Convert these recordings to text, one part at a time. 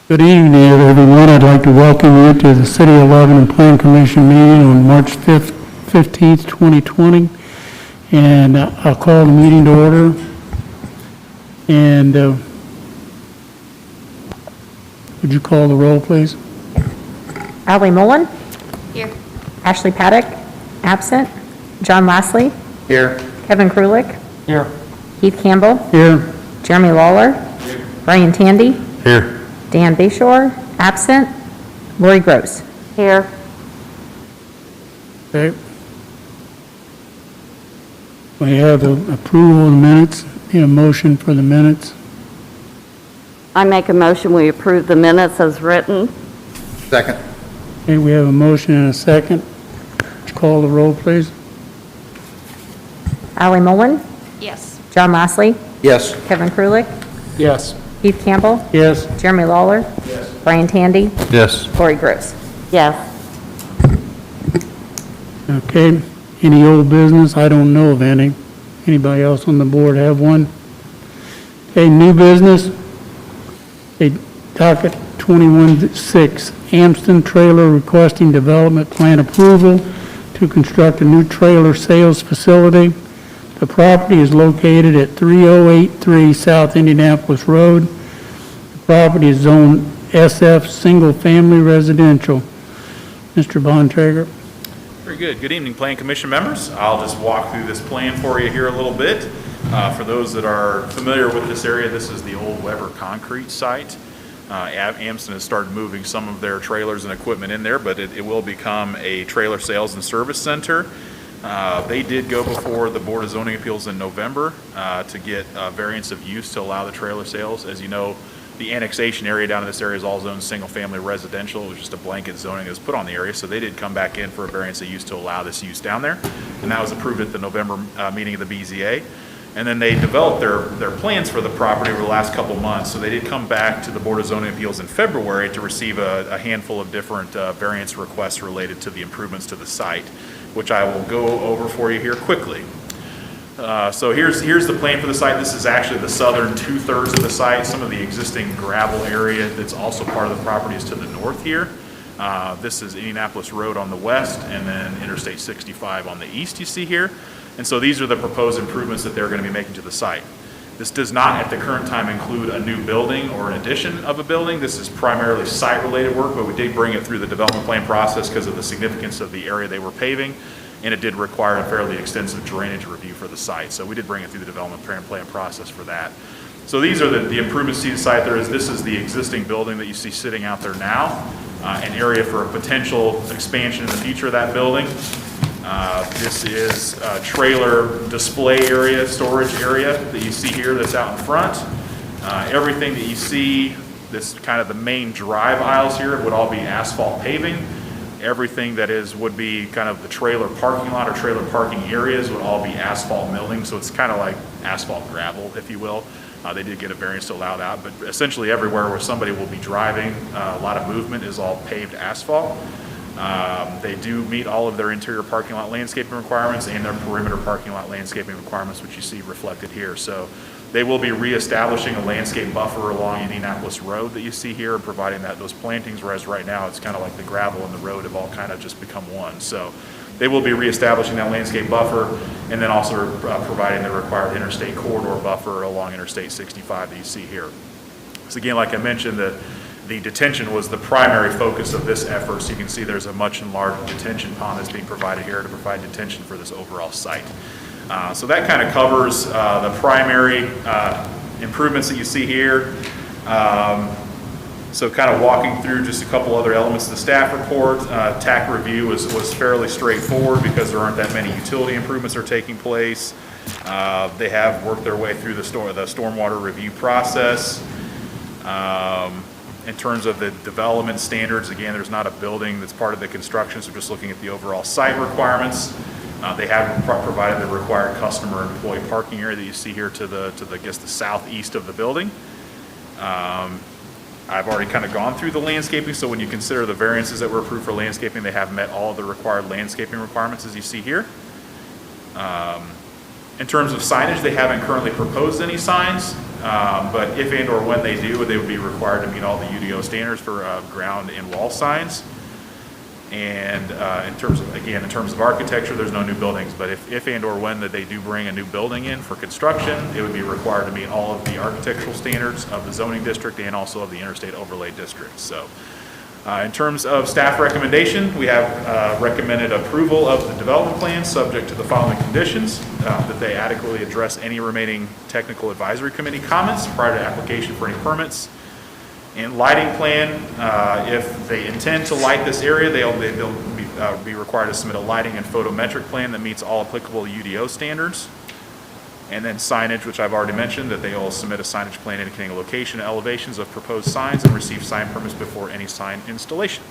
Good evening, everyone. I'd like to welcome you to the City of Lebanon Plan Commission meeting on March 5th, 15th, 2020. And I'll call the meeting to order. And would you call the roll, please? Ali Mullen. Here. Ashley Paddock, absent. John Lashley. Here. Kevin Krulik. Here. Keith Campbell. Here. Jeremy Lawler. Here. Brian Tandy. Here. Dan Bayshore, absent. Lori Gross. Here. Okay. We have the approval of the minutes. Need a motion for the minutes. I make a motion, we approve the minutes as written. Second. Okay, we have a motion and a second. Would you call the roll, please? Ali Mullen. Yes. John Lashley. Yes. Kevin Krulik. Yes. Keith Campbell. Yes. Jeremy Lawler. Yes. Brian Tandy. Yes. Lori Gross. Yes. Okay. Any old business? I don't know of any. Anybody else on the board have one? Okay, new business. Okay, docket 21-6, Amston Trailer requesting development plan approval to construct a new trailer sales facility. The property is located at 3083 South Indianapolis Road. The property is zone SF, single-family residential. Mr. Bontrager. Very good. Good evening, Plan Commission members. I'll just walk through this plan for you here a little bit. For those that are familiar with this area, this is the old Weber concrete site. Amston has started moving some of their trailers and equipment in there, but it will become a trailer sales and service center. They did go before the Board of Zoning Appeals in November to get variance of use to allow the trailer sales. As you know, the annexation area down in this area is all zoned single-family residential. It was just a blanket zoning that was put on the area, so they did come back in for a variance of use to allow this use down there, and that was approved at the November meeting of the BZA. And then they developed their plans for the property over the last couple months, so they did come back to the Board of Zoning Appeals in February to receive a handful of different variance requests related to the improvements to the site, which I will go over for you here quickly. So here's the plan for the site. This is actually the southern 2/3 of the site. Some of the existing gravel area that's also part of the property is to the north here. This is Indianapolis Road on the west, and then Interstate 65 on the east you see here. And so these are the proposed improvements that they're going to be making to the site. This does not at the current time include a new building or an addition of a building. This is primarily site-related work, but we did bring it through the development plan process because of the significance of the area they were paving, and it did require a fairly extensive drainage review for the site. So we did bring it through the development plan process for that. So these are the improvements to the site. This is the existing building that you see sitting out there now, an area for a potential expansion in the future of that building. This is a trailer display area, storage area that you see here that's out in front. Everything that you see, this kind of the main drive aisles here would all be asphalt paving. Everything that would be kind of the trailer parking lot or trailer parking areas would all be asphalt milling, so it's kind of like asphalt gravel, if you will. They did get a variance to allow that, but essentially everywhere where somebody will be driving, a lot of movement is all paved asphalt. They do meet all of their interior parking lot landscaping requirements and their perimeter parking lot landscaping requirements, which you see reflected here. So they will be reestablishing a landscape buffer along Indianapolis Road that you see here and providing those plantings, whereas right now it's kind of like the gravel and the road have all kind of just become one. So they will be reestablishing that landscape buffer and then also providing the required interstate corridor buffer along Interstate 65 that you see here. So again, like I mentioned, the detention was the primary focus of this effort. So you can see there's a much enlarged detention pond that's being provided here to provide detention for this overall site. So that kind of covers the primary improvements that you see here. So kind of walking through just a couple other elements of the staff report. TAC review was fairly straightforward because there aren't that many utility improvements are taking place. They have worked their way through the stormwater review process. In terms of the development standards, again, there's not a building that's part of the construction, so just looking at the overall site requirements. They have provided the required customer and employee parking area that you see here to the I guess the southeast of the building. I've already kind of gone through the landscaping, so when you consider the variances that were approved for landscaping, they have met all of the required landscaping requirements as you see here. In terms of signage, they haven't currently proposed any signs, but if and or when they do, they would be required to meet all the UDO standards for ground and wall signs. And in terms of architecture, there's no new buildings, but if and or when that they do bring a new building in for construction, it would be required to meet all of the architectural standards of the zoning district and also of the interstate overlay district. So in terms of staff recommendation, we have recommended approval of the development plan subject to the following conditions, that they adequately address any remaining technical advisory committee comments prior to application for any permits. And lighting plan, if they intend to light this area, they'll be required to submit a lighting and photometric plan that meets all applicable UDO standards. And then signage, which I've already mentioned, that they will submit a signage plan indicating the location and elevations of proposed signs and receive sign permits before any sign installation.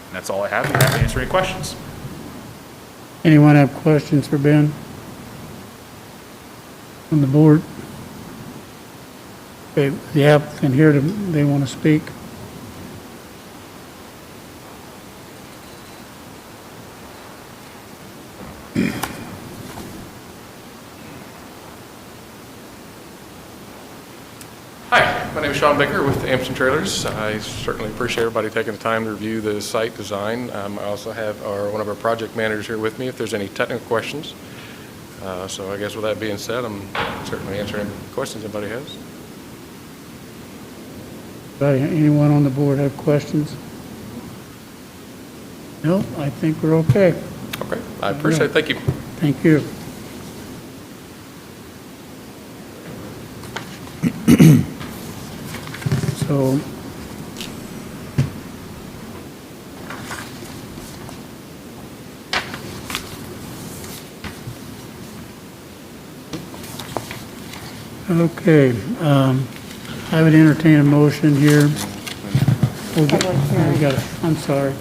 And that's all I have. I'm happy to answer any questions. Anyone have questions for Ben? On the board? Okay, the applicant here, they want to speak? Hi, my name is Sean Baker with Amston Trailers. I certainly appreciate everybody taking the time to review the site design. I also have one of our project managers here with me if there's any technical questions. So I guess with that being said, I'm certainly answering any questions anybody has. Anyone on the board have questions? No, I think we're okay. Okay, I appreciate it. Thank you. Thank you. So, okay, I would entertain a motion here. I'm sorry.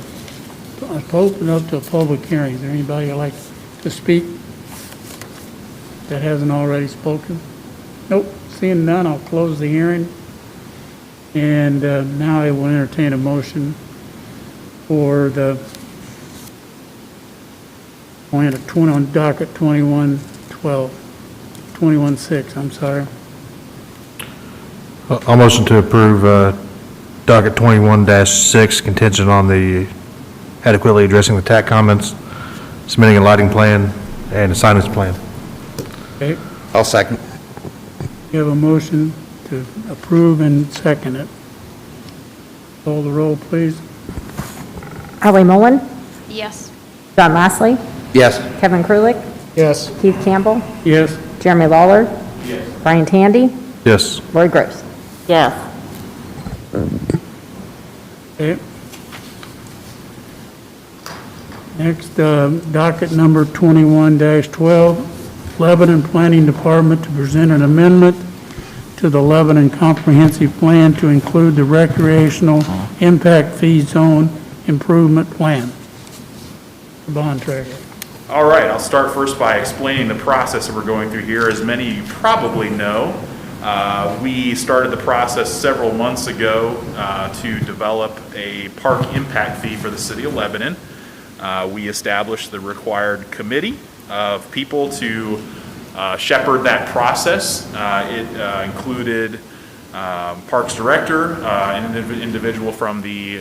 I'll open up to a public hearing. Is there anybody who'd like to speak that hasn't already spoken? Nope, seeing none, I'll close the hearing. And now I will entertain a motion for the plan of docket 2112, 21-6, I'm sorry. I'll motion to approve docket 21-6 contingent on the adequately addressing the TAC comments, submitting a lighting plan and a signage plan. Okay, I'll second. you have a motion to approve and second it. Call the roll, please. Arlie Mullen, Yes. John Lastly, Yes. Kevin Krulik, Yes. Keith Campbell, Yes. Jeremy Lawler, Brian Tandy, Yes. Lori Gross. Yes. Okay. Next, docket number 21-12, Lebanon Planning Department to present an amendment to the Lebanon Comprehensive Plan to include the recreational impact fee zone improvement plan. Bond tracker. All right, I'll start first by explaining the process that we're going through here. As many of you probably know, we started the process several months ago to develop a park impact fee for the city of Lebanon. We established the required committee of people to shepherd that process. It included Parks Director, an individual from the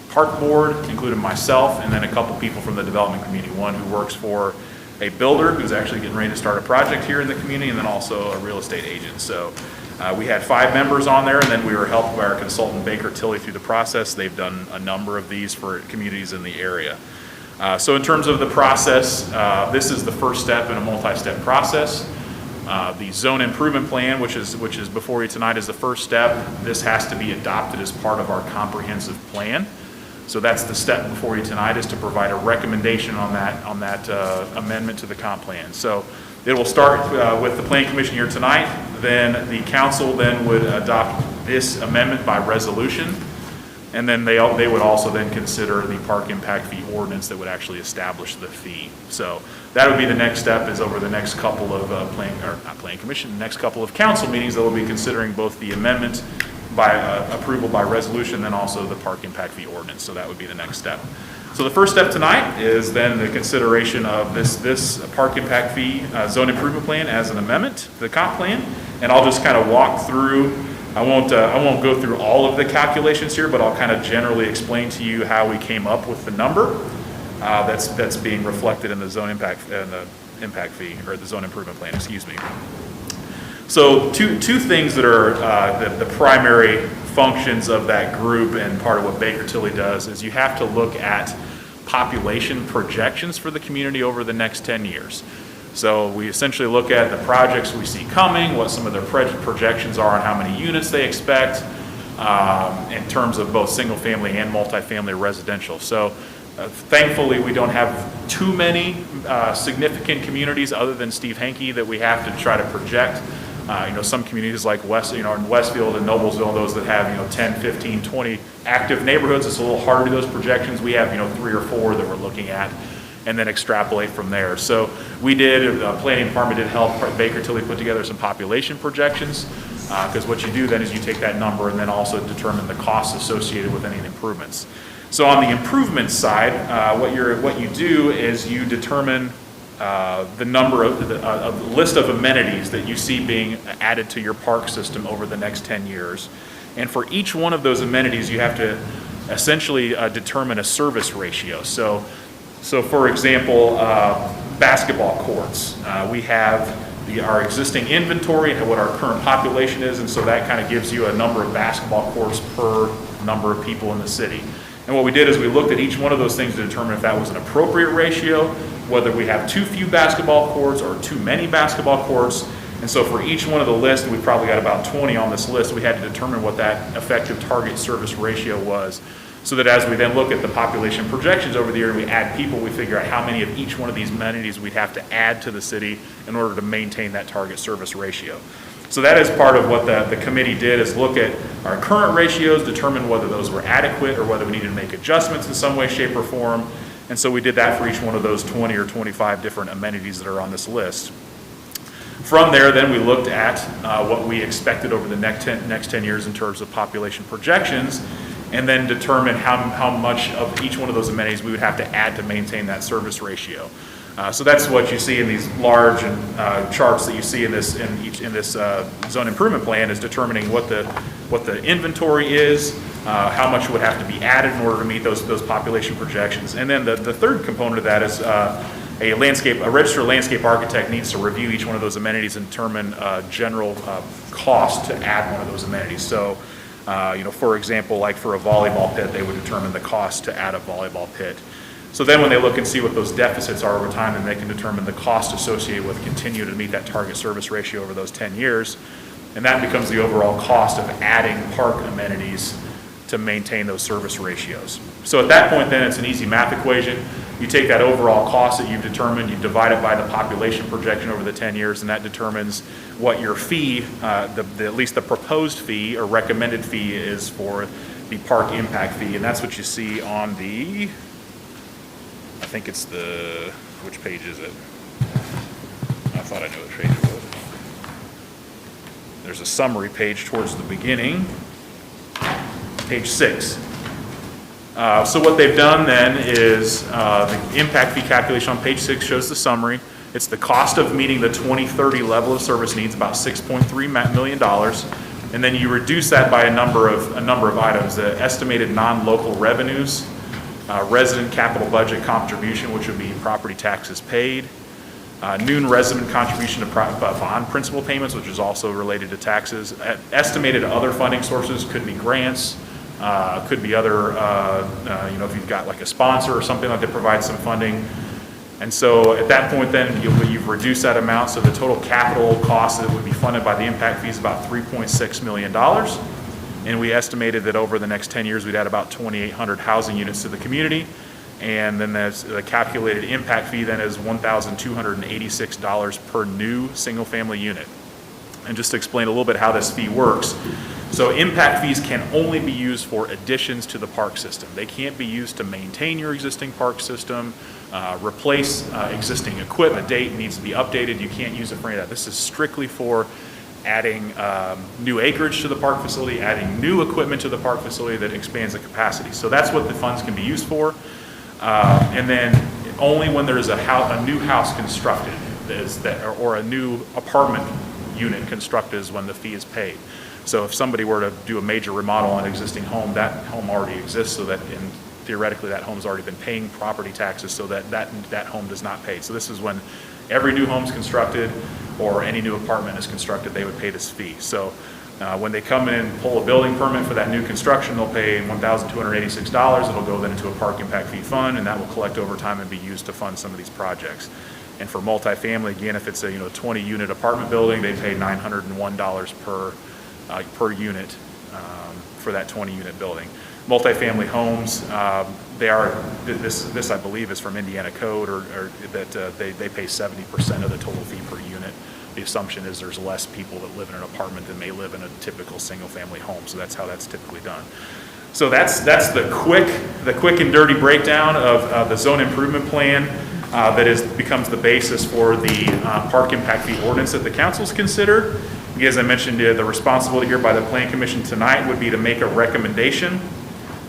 Park Board, including myself, and then a couple people from the development community. One who works for a builder who's actually getting ready to start a project here in the community, and then also a real estate agent. So we had 5 members on there, and then we were helped by our consultant Baker Tilly through the process. They've done a number of these for communities in the area. So in terms of the process, this is the first step in a multi-step process. The zone improvement plan, which is before you tonight, is the first step. This has to be adopted as part of our comprehensive plan. So that's the step before you tonight, is to provide a recommendation on that amendment to the comp plan. So it will start with the Planning Commission here tonight. Then the council then would adopt this amendment by resolution. And then they would also then consider the park impact fee ordinance that would actually establish the fee. So that would be the next step, is over the next couple of Planning Commission, next couple of council meetings, that will be considering both the amendment by approval by resolution, then also the park impact fee ordinance. So that would be the next step. So the first step tonight is then the consideration of this park impact fee zone improvement plan as an amendment to the comp plan. And I'll just kind of walk through, I won't go through all of the calculations here, but I'll kind of generally explain to you how we came up with the number that's being reflected in the zone impact, fee, or the zone improvement plan, excuse me. So two things that are the primary functions of that group and part of what Baker Tilly does is you have to look at population projections for the community over the next 10 years. So we essentially look at the projects we see coming, what some of their projections are on how many units they expect in terms of both single family and multifamily residential. So thankfully, we don't have too many significant communities other than Steve Hankey that we have to try to project. Some communities like in Westfield and Noblesville, those that have, 10, 15, 20 active neighborhoods, it's a little harder to do those projections. We have, 3 or 4 that we're looking at and then extrapolate from there. So we did, the planning department did help Baker Tilly put together some population projections because what you do then is you take that number and then also determine the costs associated with any improvements. So on the improvement side, what you do is you determine the number of the list of amenities that you see being added to your park system over the next 10 years. And for each one of those amenities, you have to essentially determine a service ratio. So for example, basketball courts, we have our existing inventory and what our current population is, and so that kind of gives you a number of basketball courts per number of people in the city. And what we did is we looked at each one of those things to determine if that was an appropriate ratio, whether we have too few basketball courts or too many basketball courts. And so for each one of the lists, we probably got about 20 on this list, we had to determine what that effective target service ratio was. So that as we then look at the population projections over the year and we add people, we figure out how many of each one of these amenities we'd have to add to the city in order to maintain that target service ratio. So that is part of what the committee did, is look at our current ratios, determine whether those were adequate or whether we needed to make adjustments in some way, shape, or form. And so we did that for each one of those 20 or 25 different amenities that are on this list. From there, then we looked at what we expected over the next 10 years in terms of population projections, and then determine how much of each one of those amenities we would have to add to maintain that service ratio. So that's what you see in these large charts that you see in this zone improvement plan, is determining what the inventory is, how much would have to be added in order to meet those population projections. And then the third component of that is a registered landscape architect needs to review each one of those amenities and determine general cost to add one of those amenities. So, for example, like for a volleyball pit, they would determine the cost to add a volleyball pit. So then when they look and see what those deficits are over time, then they can determine the cost associated with continuing to meet that target service ratio over those 10 years. And that becomes the overall cost of adding park amenities to maintain those service ratios. So at that point then, it's an easy math equation. You take that overall cost that you've determined, you divide it by the population projection over the 10 years, and that determines what your fee, at least the proposed fee or recommended fee is for the park impact fee. And that's what you see on the, I think it's which page is it? I thought I knew which page it was. There's a summary page towards the beginning, page 6. So what they've done then is the impact fee calculation on page 6 shows the summary. It's the cost of meeting the 2030 level of service needs, about $6.3 million. And then you reduce that by a number of items: the estimated non-local revenues, resident capital budget contribution, which would be property taxes paid, noon resident contribution to bond principal payments, which is also related to taxes. Estimated other funding sources could be grants, could be other, if you've got like a sponsor or something like that provides some funding. And so at that point then, you've reduced that amount, so the total capital cost that would be funded by the impact fee is about $3.6 million. And we estimated that over the next 10 years, we'd add about 2,800 housing units to the community. And then the calculated impact fee then is $1,286 per new single-family unit. And just to explain a little bit how this fee works, so impact fees can only be used for additions to the park system. They can't be used to maintain your existing park system, replace existing equipment. Date needs to be updated. You can't use it for any of that. This is strictly for adding new acreage to the park facility, adding new equipment to the park facility that expands the capacity. So that's what the funds can be used for. And then only when there's a new house constructed or a new apartment unit constructed is when the fee is paid. So if somebody were to do a major remodel on an existing home, that home already exists, so that theoretically that home's already been paying property taxes, so that home does not pay. So this is when every new home's constructed or any new apartment is constructed, they would pay this fee. So when they come in and pull a building permit for that new construction, they'll pay $1,286. It'll go then into a park impact fee fund, and that will collect over time and be used to fund some of these projects. And for multifamily, again, if it's a 20-unit apartment building, they pay $901 per unit for that 20-unit building. Multifamily homes, this I believe is from Indiana code, or that they pay 70% of the total fee per unit. The assumption is there's less people that live in an apartment than may live in a typical single-family home, so that's how that's typically done. So that's the quick and dirty breakdown of the zone improvement plan that becomes the basis for the park impact fee ordinance that the council's considered. As I mentioned, the responsibility here by the Plan Commission tonight would be to make a recommendation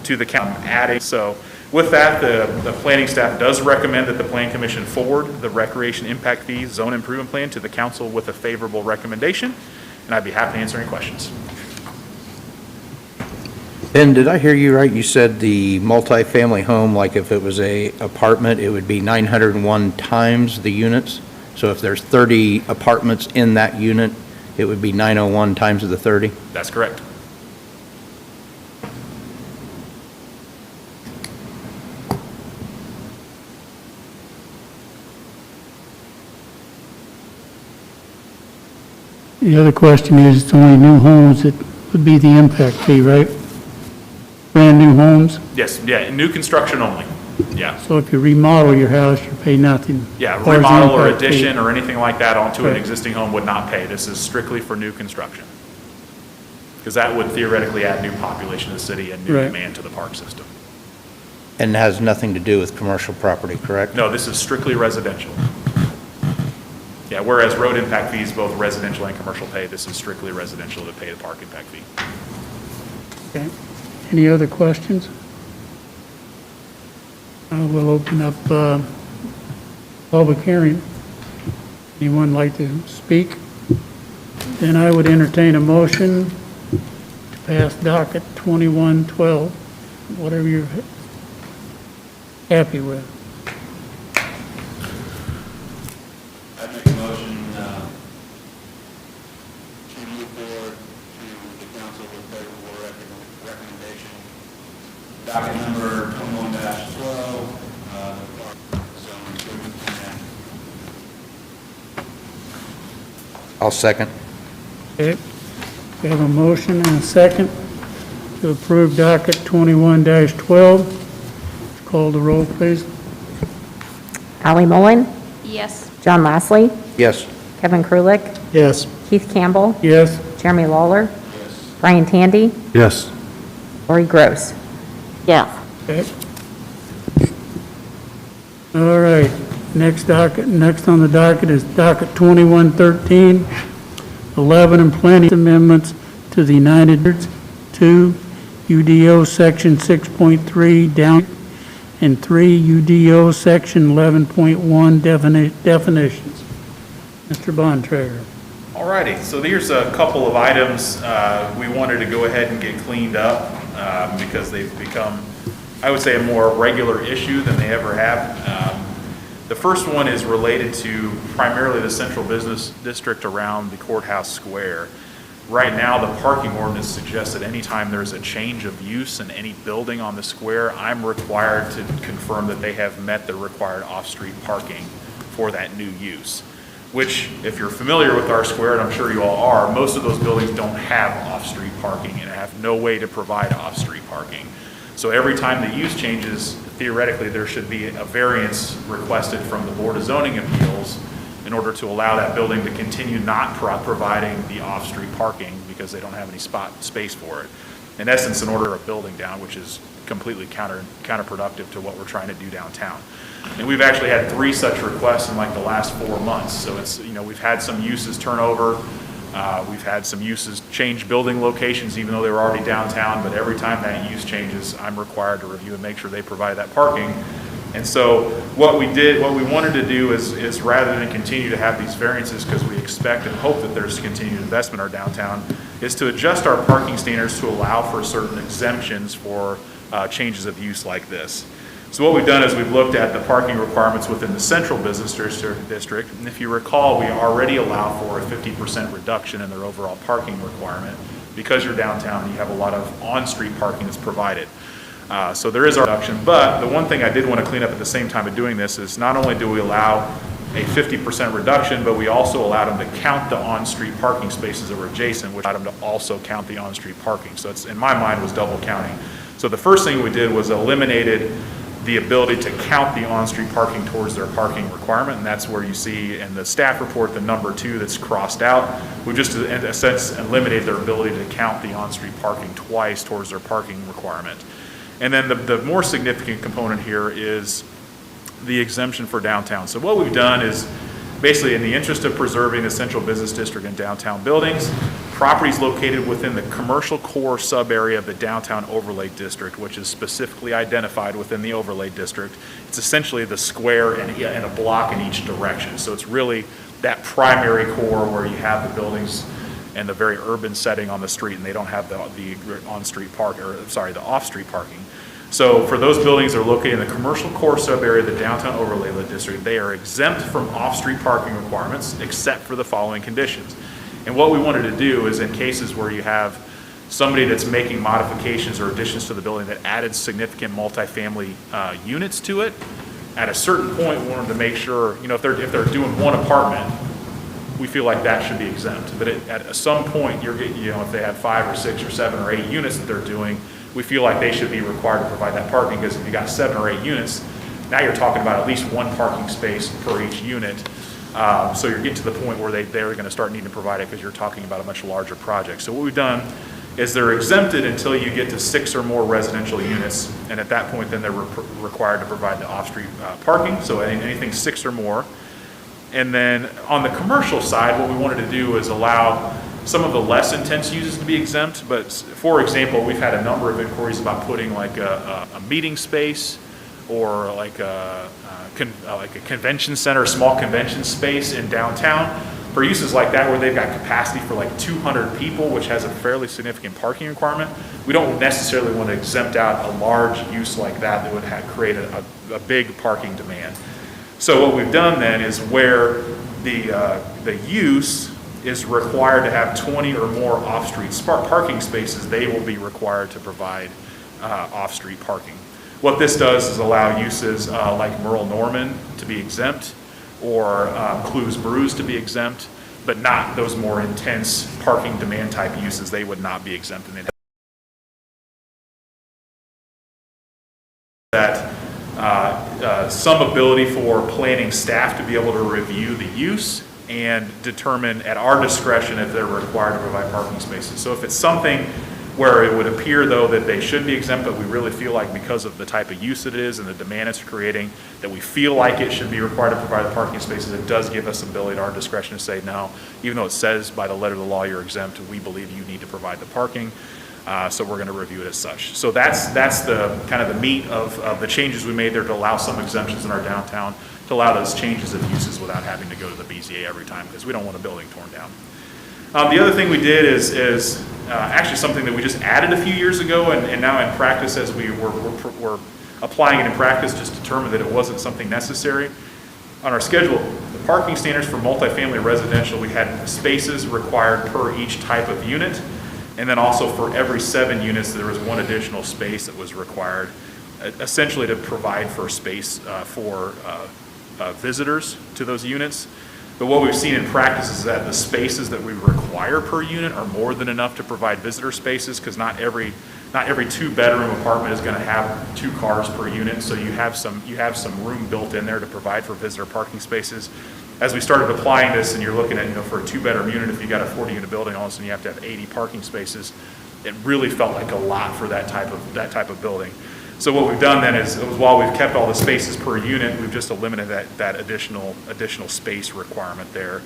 to the council adding. So with that, the planning staff does recommend that the Plan Commission forward the recreation impact fee zone improvement plan to the council with a favorable recommendation, and I'd be happy to answer any questions. Ben, did I hear you right? You said the multifamily home, like if it was a apartment, it would be 901 times the units? So if there's 30 apartments in that unit, it would be 901 times the 30? That's correct. The other question is, it's only new homes that would be the impact fee, right? Brand new homes? Yes, yeah, new construction only. Yeah, So if you remodel your house, you pay nothing. yeah, As far as the remodel or impact fee. addition or anything like that onto an Right. existing home would not pay. This is strictly for new construction. Because that would theoretically add new population to the city and new Right. demand to the park system. And has nothing to do with commercial property, correct? No, this is strictly residential. Yeah, whereas road impact fees, both residential and commercial pay, this is strictly residential to pay the park impact fee. Okay. Any other questions? We'll open up public hearing. Anyone like to speak? Then I would entertain a motion to pass docket 2112, whatever you're happy with. I'd make a motion to move forward to the council with favorable recommendation. Docket number 21-12, zone improvement plan. I'll second. Okay. We have a motion and a second to approve docket 21-12. Call the roll, please. Ally Mullen, Yes. JohnLassley, Yes. Kevin Krulik, Yes. Keith Campbell, Yes. Jeremy Lawler, Brian Tandy, Yes. Lori Gross. Yes. Okay. All right, next on the docket is docket 2113, 11 and plenty amendments to the United 2 UDO Section 6.3 down and 3 UDO Section 11.1 definitions. Mr. Bontrager. All righty, so here's a couple of items we wanted to go ahead and get cleaned up because they've become, I would say, a more regular issue than they ever have. The first one is related to primarily the central business district around the courthouse square. Right now, the parking ordinance suggests that anytime there's a change of use in any building on the square, I'm required to confirm that they have met the required off-street parking for that new use. Which, if you're familiar with our square, and I'm sure you all are, most of those buildings don't have off-street parking and have no way to provide off-street parking. So every time the use changes, theoretically, there should be a variance requested from the Board of Zoning Appeals in order to allow that building to continue not providing the off-street parking because they don't have any space for it. In essence, in order a building down, which is completely counterproductive to what we're trying to do downtown. And we've actually had 3 such requests in like the last 4 months. So it's, we've had some uses turn over. We've had some uses change building locations even though they were already downtown, but every time that use changes, I'm required to review and make sure they provide that parking. And so what we wanted to do is rather than continue to have these variances, because we expect and hope that there's continued investment in our downtown, is to adjust our parking standards to allow for certain exemptions for changes of use like this. So what we've done is we've looked at the parking requirements within the central business district, and if you recall, we already allow for a 50% reduction in their overall parking requirement. Because you're downtown, you have a lot of on-street parking that's provided. So there is a reduction, but the one thing I did want to clean up at the same time of doing this is not only do we allow a 50% reduction, but we also allowed them to count the on-street parking spaces that were adjacent, which allowed them to also count the on-street parking. So it's, in my mind, was double counting. So the first thing we did was eliminated the ability to count the on-street parking towards their parking requirement, and that's where you see in the staff report the number 2 that's crossed out. We've just, in a sense, eliminated their ability to count the on-street parking twice towards their parking requirement. And then the more significant component here is the exemption for downtown. So what we've done is basically, in the interest of preserving the central business district and downtown buildings, properties located within the commercial core sub-area of the downtown overlay district, which is specifically identified within the overlay district. It's essentially the square and a block in each direction. So it's really that primary core where you have the buildings and the very urban setting on the street, and they don't have the on-street park, or sorry, the off-street parking. So for those buildings that are located in the commercial core sub-area of the downtown overlay district, they are exempt from off-street parking requirements except for the following conditions. And what we wanted to do is, in cases where you have somebody that's making modifications or additions to the building that added significant multifamily units to it, at a certain point we wanted to make sure, you know, if they're doing one apartment, we feel like that should be exempt. But at some point, you're getting, you know, if they have 5 or 6 or 7 or 8 units that they're doing, we feel like they should be required to provide that parking, because if you got 7 or 8 units, now you're talking about at least 1 parking space per each unit. So you're getting to the point where they're going to start needing to provide it, because you're talking about a much larger project. So what we've done is they're exempted until you get to 6 or more residential units, and at that point then they're required to provide the off-street parking, so anything 6 or more. And then on the commercial side, what we wanted to do is allow some of the less intense uses to be exempt. But for example, we've had a number of inquiries about putting like a meeting space, or like a convention center, a small convention space in downtown, for uses like that where they've got capacity for like 200 people, which has a fairly significant parking requirement. We don't necessarily want to exempt out a large use like that would create a big parking demand. So what we've done then is, where the use is required to have 20 or more off-street parking spaces, they will be required to provide off-street parking. What this does is allow uses like Merle Norman to be exempt, or Clues Brews to be exempt, but not those more intense parking demand type uses. They would not be exempt. And that some ability for planning staff to be able to review the use and determine at our discretion if they're required to provide parking spaces. So if it's something where it would appear though that they should be exempt, but we really feel like because of the type of use it is and the demand it's creating, that we feel like it should be required to provide the parking spaces, it does give us the ability at our discretion to say, no, even though it says by the letter of the law you're exempt, we believe you need to provide the parking. So we're going to review it as such. So that's the kind of the meat of the changes we made there, to allow some exemptions in our downtown, to allow those changes of uses without having to go to the BZA every time, because we don't want a building torn down. The other thing we did is actually something that we just added a few years ago, and now in practice, as we're applying it in practice, just determined that it wasn't something necessary. On our schedule, the parking standards for multifamily residential, we had spaces required per each type of unit. And then also for every 7 units, there was 1 additional space that was required, essentially to provide for space for visitors to those units. But what we've seen in practice is that the spaces that we require per unit are more than enough to provide visitor spaces, because not every 2-bedroom apartment is going to have 2 cars per unit. So you have some room built in there to provide for visitor parking spaces. As we started applying this, and you're looking at, for a 2-bedroom unit, if you got a 40-unit building, all of a sudden you have to have 80 parking spaces. It really felt like a lot for that type of building. So what we've done then is, while we've kept all the spaces per unit, we've just eliminated that additional space requirement there,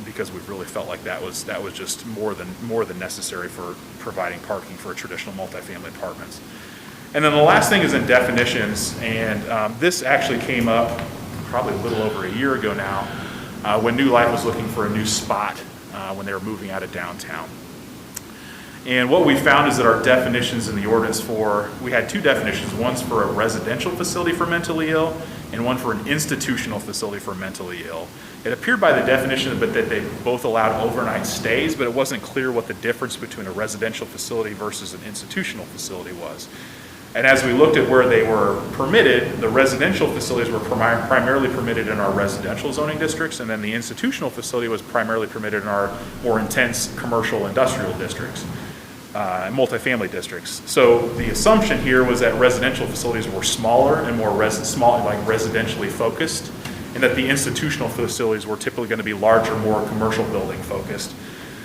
because we've really felt like that was just more than necessary for providing parking for traditional multifamily apartments. And then the last thing is in definitions, and this actually came up probably a little over a year ago now, when New Life was looking for a new spot when they were moving out of downtown. And what we found is that our definitions in the ordinance we had two definitions. One's for a residential facility for mentally ill, and one for an institutional facility for mentally ill. It appeared by the definition that they both allowed overnight stays, but it wasn't clear what the difference between a residential facility versus an institutional facility was. And as we looked at where they were permitted, the residential facilities were primarily permitted in our residential zoning districts, and then the institutional facility was primarily permitted in our more intense commercial industrial districts and multifamily districts. So the assumption here was that residential facilities were smaller and more residentially focused, and that the institutional facilities were typically going to be larger, more commercial building focused.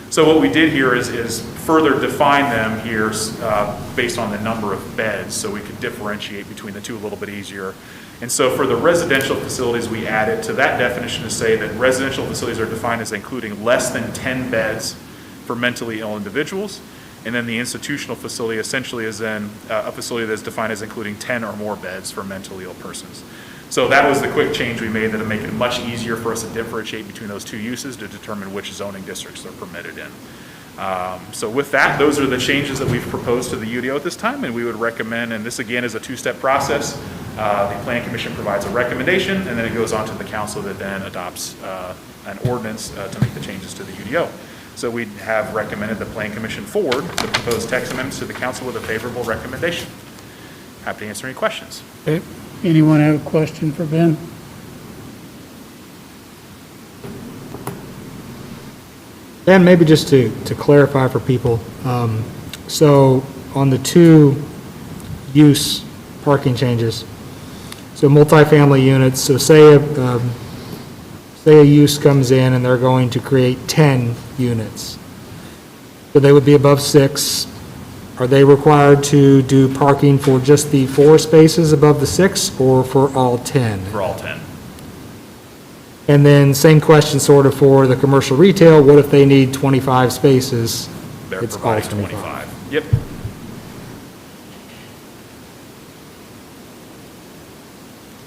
So what we did here is further define them here based on the number of beds, so we could differentiate between the two a little bit easier. And so for the residential facilities, we added to that definition to say that residential facilities are defined as including less than 10 beds for mentally ill individuals. And then the institutional facility essentially is then a facility that's defined as including 10 or more beds for mentally ill persons. So that was the quick change we made that'll make it much easier for us to differentiate between those two uses to determine which zoning districts they're permitted in. So with that, those are the changes that we've proposed to the UDO at this time, and we would recommend, and this again is a two-step process. The Plan Commission provides a recommendation, and then it goes on to the council that then adopts an ordinance to make the changes to the UDO. So we have recommended the Plan Commission forward the proposed text amendments to the council with a favorable recommendation. Happy to answer any questions. Okay. Anyone have a question for Ben? Dan, maybe just to clarify for people, so on the two use parking changes, so multifamily units, so say a use comes in and they're going to create 10 units. So they would be above 6. Are they required to do parking for just the 4 spaces above the 6 or for all 10? For all 10. And then same question sort of for the commercial retail. What if they need 25 spaces? They're It's all providing 25. Yep.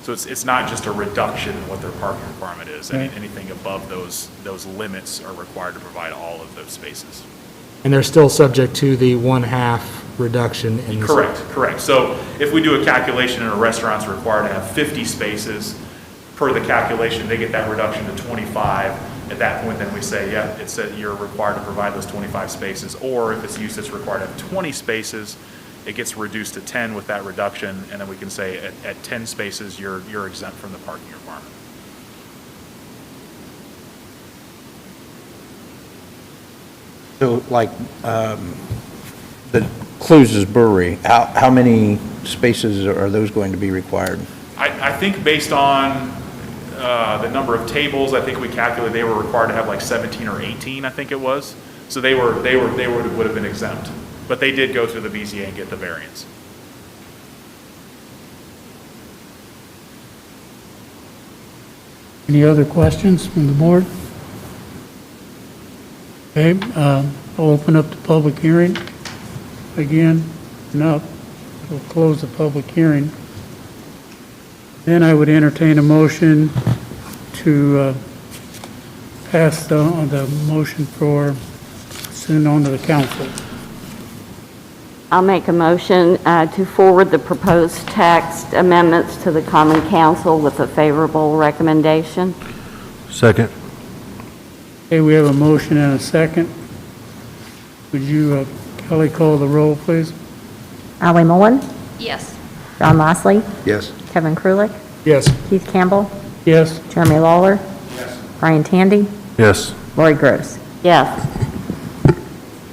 So it's not just a reduction in what their parking requirement is. Right. Anything above those limits are required to provide all of those spaces. And they're still subject to the 1/2 reduction in the... Correct. So if we do a calculation and a restaurant's required to have 50 spaces, per the calculation, they get that reduction to 25. At that point, then we say, yeah, it said you're required to provide those 25 spaces. Or if it's use that's required to have 20 spaces, it gets reduced to 10 with that reduction, and then we can say at 10 spaces, you're exempt from the parking requirement. So like the Clues' Brewery, how many spaces are those going to be required? I think based on the number of tables, I think we calculated they were required to have like 17 or 18, I think it was. So they would have been exempt, but they did go through the BZA and get the variance. Any other questions from the board? Okay, I'll open up the public hearing. Again, no, we'll close the public hearing. Then I would entertain a motion to pass the motion for send on to the council. I'll make a motion to forward the proposed text amendments to the common council with a favorable recommendation. Second. Okay, we have a motion and a second. Would you, Kelly, call the roll, please? Ali Mullen, Yes. John Lossley, Yes. Kevin Krulik, Yes. Keith Campbell, Yes. Jeremy Lawler, Brian Tandy, Yes. Lori Gross. Yes.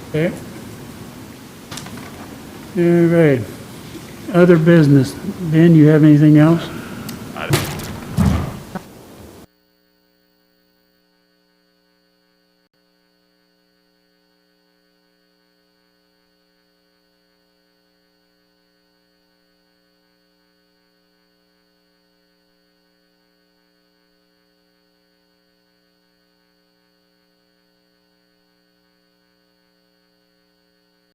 Okay. All right. Other business. Ben, you have anything else?